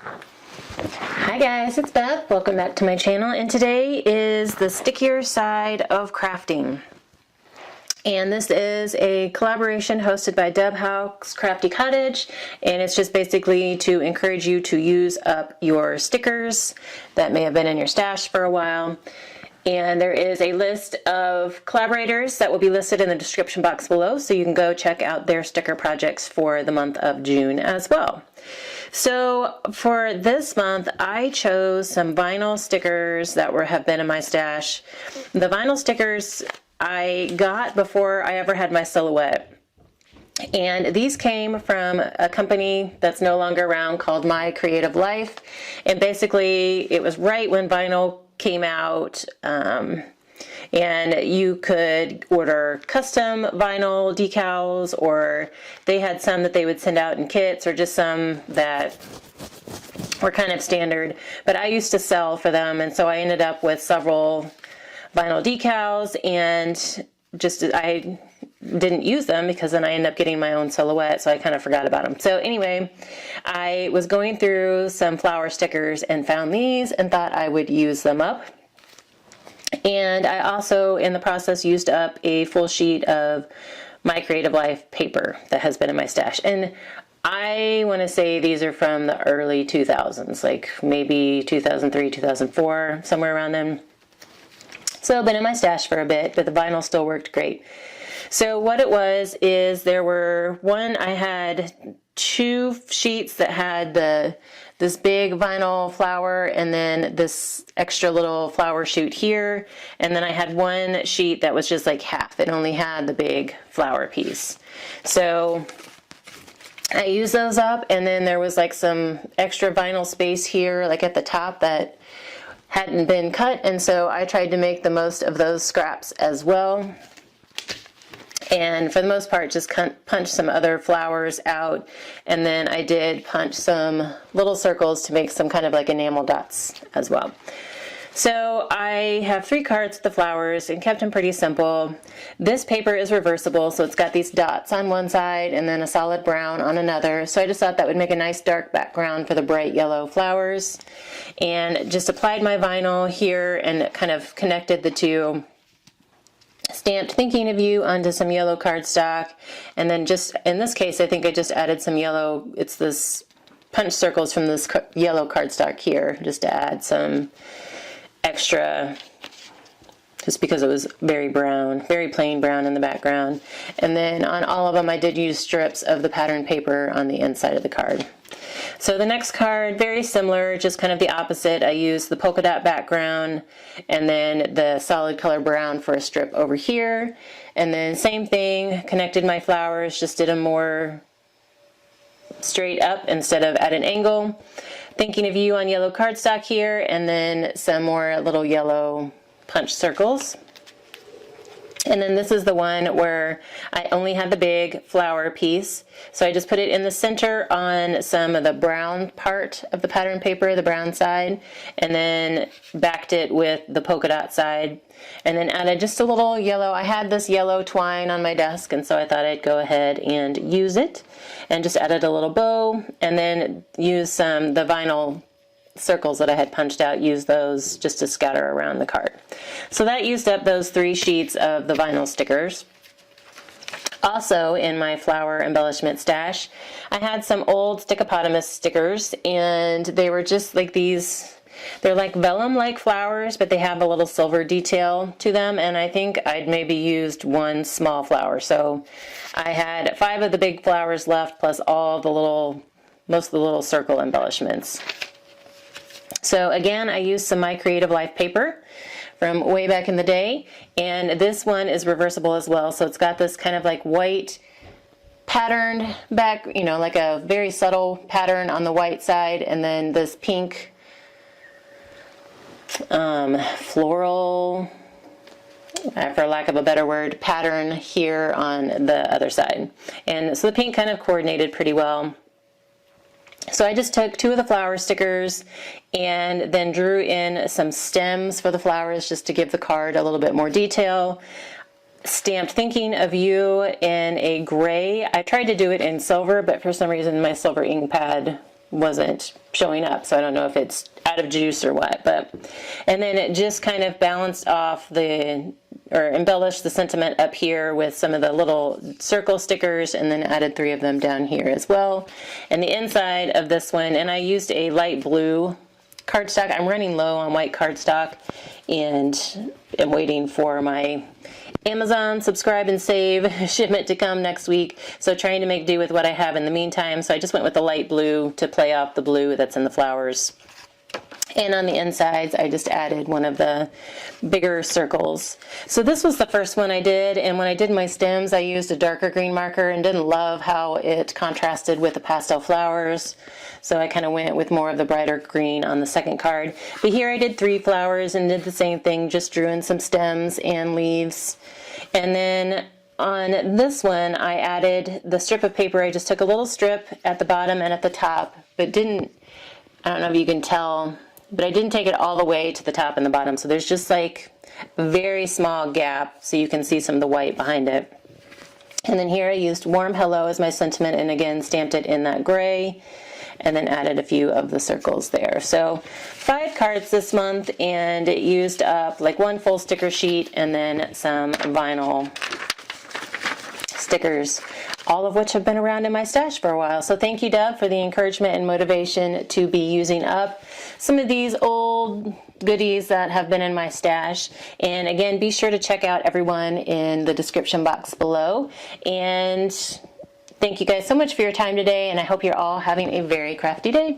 Hi guys, it's Beth. Welcome back to my channel, and today is the stickier side of crafting. And this is a collaboration hosted by Houck's Crafty Cottage, and it's just basically to encourage you to use up your stickers that may have been in your stash for a while. And there is a list of collaborators that will be listed in the description box below, so you can go check out their sticker projects for the month of June as well. So for this month, I chose some vinyl stickers that have been in my stash. The vinyl stickers I got before I ever had my silhouette. And these came from a company that's no longer around called My Creative Life. And basically, it was right when vinyl came out, and you could order custom vinyl decals, or they had some that they would send out in kits, or just some that were kind of standard. But I used to sell for them, and so I ended up with several vinyl decals, and I didn't use them because then I ended up getting my own silhouette, so I kind of forgot about them. So anyway, I was going through some flower stickers and found these and thought I would use them up. And I also, in the process, used up a full sheet of My Creative Life paper that has been in my stash. And I want to say these are from the early 2000s, like maybe 2003, 2004, somewhere around then. So I've been in my stash for a bit, but the vinyl still worked great. So what it was is I had two sheets that had this big vinyl flower and then this extra little flower shoot here. And then I had one sheet that was just like half. It only had the big flower piece. So I used those up, and then there was like some extra vinyl space here, like at the top, that hadn't been cut. And so I tried to make the most of those scraps as well. And for the most part, just punch some other flowers out. And then I did punch some little circles to make some kind of like enamel dots as well. So I have 3 cards with the flowers and kept them pretty simple. This paper is reversible, so it's got these dots on one side and then a solid brown on another. So I just thought that would make a nice dark background for the bright yellow flowers. And just applied my vinyl here and kind of connected the two. Stamped Thinking of You onto some yellow cardstock, and then just, in this case, I think I just added some yellow, it's this punch circles from this yellow cardstock here, just to add some extra, just because it was very brown, very plain brown in the background. And then on all of them, I did use strips of the pattern paper on the inside of the card. So the next card, very similar, just kind of the opposite. I used the polka dot background and then the solid color brown for a strip over here. And then same thing, connected my flowers, just did them more straight up instead of at an angle. Thinking of You on yellow cardstock here, and then some more little yellow punch circles. And then this is the one where I only had the big flower piece. So I just put it in the center on some of the brown part of the pattern paper, the brown side, and then backed it with the polka dot side. And then added just a little yellow. I had this yellow twine on my desk, and so I thought I'd go ahead and use it. And just added a little bow, and then use the vinyl circles that I had punched out, use those just to scatter around the card. So that used up those 3 sheets of the vinyl stickers. Also in my flower embellishment stash, I had some old Stickopotamus stickers, and they were just like these, they're like vellum-like flowers, but they have a little silver detail to them, and I think I'd maybe used 1 small flower. So I had 5 of the big flowers left, plus all the most of the little circle embellishments. So again, I used some My Creative Life paper from way back in the day, and this one is reversible as well. So it's got this kind of like white patterned back, you know, like a very subtle pattern on the white side, and then this pink floral, for lack of a better word, pattern here on the other side. And so the pink kind of coordinated pretty well. So I just took 2 of the flower stickers and then drew in some stems for the flowers just to give the card a little bit more detail. Stamped Thinking of You in a gray. I tried to do it in silver, but for some reason my silver ink pad wasn't showing up, so I don't know if it's out of juice or what. But and then it just kind of balanced off or embellished the sentiment up here with some of the little circle stickers, and then added 3 of them down here as well. And the inside of this one, and I used a light blue cardstock. I'm running low on white cardstock, and I'm waiting for my Amazon subscribe and save shipment to come next week, so trying to make do with what I have in the meantime. So I just went with the light blue to play off the blue that's in the flowers. And on the insides, I just added one of the bigger circles. So this was the first one I did, and when I did my stems, I used a darker green marker and didn't love how it contrasted with the pastel flowers. So I kind of went with more of the brighter green on the second card. But here I did 3 flowers and did the same thing, just drew in some stems and leaves. And then on this one, I added the strip of paper. I just took a little strip at the bottom and at the top, but didn't, I don't know if you can tell, but I didn't take it all the way to the top and the bottom. So there's just like a very small gap so you can see some of the white behind it. And then here I used Warm Hello as my sentiment, and again stamped it in that gray, and then added a few of the circles there. So 5 cards this month, and it used up like 1 full sticker sheet and then some vinyl stickers, all of which have been around in my stash for a while. So thank you, Deb, for the encouragement and motivation to be using up some of these old goodies that have been in my stash. And again, be sure to check out everyone in the description box below. And thank you guys so much for your time today, and I hope you're all having a very crafty day.